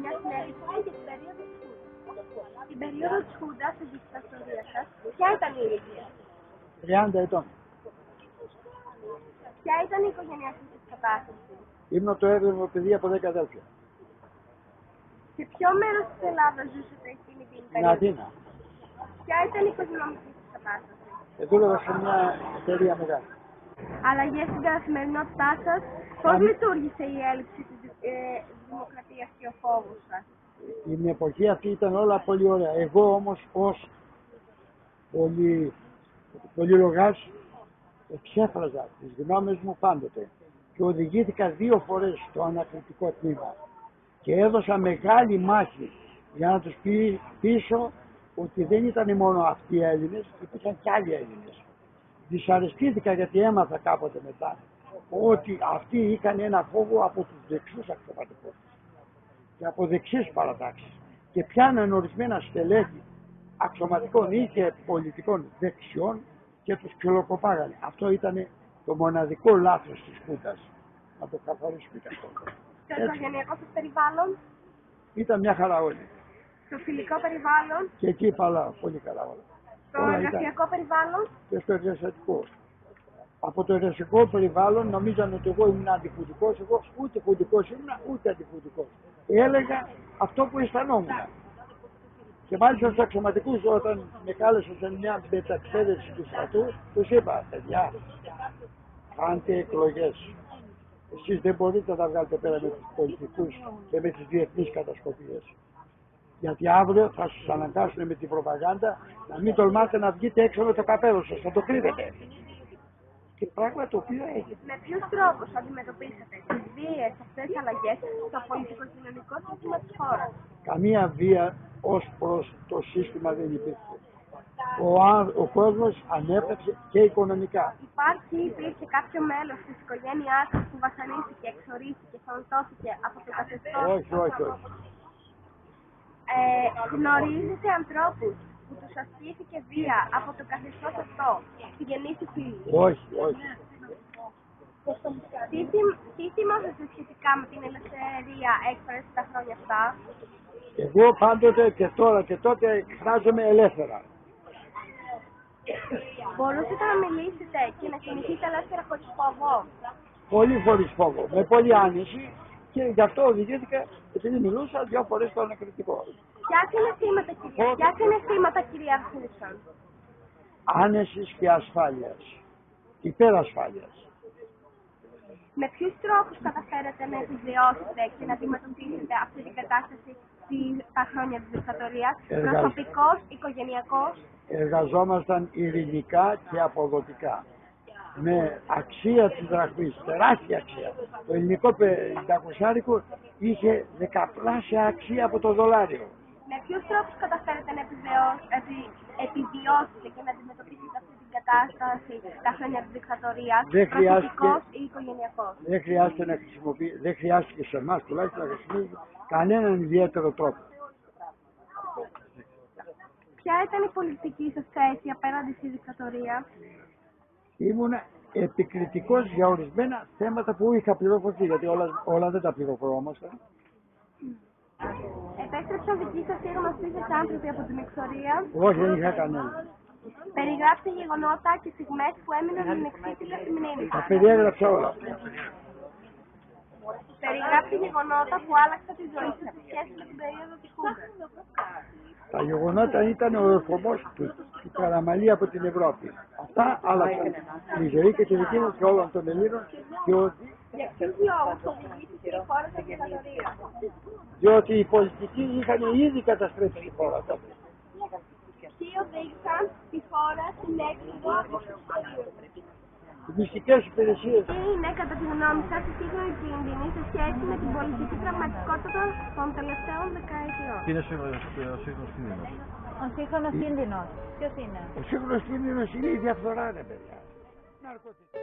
μια συνέντευξη για την περίοδο της Χούντας. Την περίοδο της Χούντας, στη δικτατορία σας, ποια ήταν η ηλικία? 30 ετών. Ποια ήταν η οικογενειακή σας κατάσταση? Ήμουν το έβδομο παιδί από 10 αδέλφια. Σε ποιο μέρος της Ελλάδας ζούσατε εκείνη την Στην περίοδο? Αθήνα. Ποια ήταν η οικονομική σας κατάσταση? Δούλευα σε μια εταιρεία μεγάλη. Αλλαγές στην καθημερινότητά σας. Πώς λειτουργήσε η έλλειψη της δημοκρατίας και ο φόβος σας? Την εποχή αυτή ήταν όλα πολύ ωραία. Εγώ όμως ως πολυλογάς εξέφραζα τις γνώμες μου πάντοτε και οδηγήθηκα 2 φορές στο ανακριτικό τμήμα και έδωσα μεγάλη μάχη για να τους πείσω ότι δεν ήταν μόνο αυτοί οι Έλληνες, υπήρχαν και άλλοι Έλληνες. Δυσαρεστήθηκα γιατί έμαθα κάποτε μετά ότι αυτοί είχαν ένα φόβο από τους δεξιούς αξιωματικούς και από δεξιές παρατάξεις και πιάναν ορισμένα στελέχη αξιωματικών ή και πολιτικών δεξιών και τους ξυλοκοπάγανε. Αυτό ήταν το μοναδικό λάθος της Χούντας. Να το καθαρίσουμε και αυτό. Το οικογενειακό σας περιβάλλον, Ήταν μια χαρά όλοι. το φιλικό περιβάλλον, Και εκεί παλά, πολύ καλά όλα. το Όλα εργασιακό περιβάλλον, και στο εργασιακό. Από το εργασιακό περιβάλλον νομίζανε ότι εγώ ήμουν αντιφουτικός, εγώ ούτε φουτικός ήμουν, ούτε αντιφουτικός. Έλεγα αυτό που αισθανόμουν. Και μάλιστα στους αξιωματικούς όταν με κάλεσαν σε μια μεταξέδευση του στρατού, τους είπα, παιδιά, κάντε εκλογές. Εσείς δεν μπορείτε να τα βγάλετε πέρα με τους πολιτικούς και με τις διεθνείς κατασκοπίες. Γιατί αύριο θα σας αναγκάσουν με την προπαγάνδα να μην τολμάτε να βγείτε έξω με το καπέλο σας, θα το κρύβετε. Και πράγμα το οποίο έγινε. με ποιους τρόπους αντιμετωπίσατε τις βίαιες αυτές αλλαγές στο πολιτικο-κοινωνικό σύστημα της χώρας? Καμία βία ως προς το σύστημα δεν υπήρχε. Ο κόσμος ανέπτυξε και οικονομικά. Υπήρχε κάποιο μέλος της οικογένειάς σας που βασανίστηκε, εξορίστηκε, θανατώθηκε από το καθεστώς? Όχι. Γνωρίζετε ανθρώπους που τους ασκήθηκε βία από το καθεστώς αυτό, συγγενείς ή φίλοι? Όχι. Τι θυμόσαστε σχετικά με την ελευθερία έκφραση τα χρόνια αυτά? Εγώ πάντοτε και τώρα και τότε εκφράζομαι ελεύθερα. Μπορούσατε να μιλήσετε και να κινηθείτε ελεύθερα χωρίς φόβο? Πολύ χωρίς φόβο, με πολύ άνεση και γι' αυτό οδηγήθηκα επειδή μιλούσα 2 φορές στο ανακριτικό. Ποια συναισθήματα κυριαρχούσαν? Άνεσης και ασφάλειας, υπερασφάλειας. Με ποιους τρόπους καταφέρατε να επιβιώσετε και να αντιμετωπίσετε αυτή την κατάσταση τα χρόνια της δικτατορίας, προσωπικός, οικογενειακός? Εργαζόμασταν ειρηνικά και αποδοτικά. Με αξία της δραχμής, τεράστια αξία. Το ελληνικό 500 είχε 10πλάσια αξία από το δολάριο. Με ποιους τρόπους καταφέρετε να επιβιώσετε και να αντιμετωπίσετε αυτή την κατάσταση τα χρόνια της δικτατορίας, προσωπικός ή οικογενειακός? Δεν χρειάστηκε σε εμάς τουλάχιστον να χρησιμοποιήσουμε κανέναν ιδιαίτερο τρόπο. Ποια ήταν η πολιτική σας θέση απέναντι στη δικτατορία? Ήμουν επικριτικός για ορισμένα θέματα που είχα πληροφορηθεί, γιατί όλα δεν τα πληροφορόμαστε. Επέστρεψαν δικοί σας ή γνωστοί σας άνθρωποι από την εξορία? Όχι, δεν είχα κανένα. Περιγράψτε γεγονότα και στιγμές που έμειναν ανεξίτηλα στη μνήμη Τα σας. περιέγραψα όλα. Περιγράψτε γεγονότα που άλλαξαν τη ζωή σας σε σχέση με την περίοδο της Χούντας. Τα γεγονότα ήταν ο ερχομός του Καραμανλή από την Ευρώπη. Αυτά άλλαξαν τη ζωή και τη δική μας και όλων των Ελλήνων, Για ποιους λόγους οδηγήθηκε η χώρα στην δικτατορία? διότι οι πολιτικοί είχαν ήδη καταστρέψει τη χώρα τότε. Ποιοι οδήγησαν τη χώρα στην έξοδο από τη δικτατορία? Οι μυστικές υπηρεσίες. Τι είναι κατά τη γνώμη σας οι σύγχρονοι κίνδυνοι σε σχέση με την πολιτική πραγματικότητα των τελευταίων δεκαετιών? Τι είναι ο σύγχρονος κίνδυνος? Ο σύγχρονος κίνδυνος. Ποιος είναι? Ο σύγχρονος κίνδυνος είναι η διαφθορά, ρε παιδιά. Ναρκωτικά.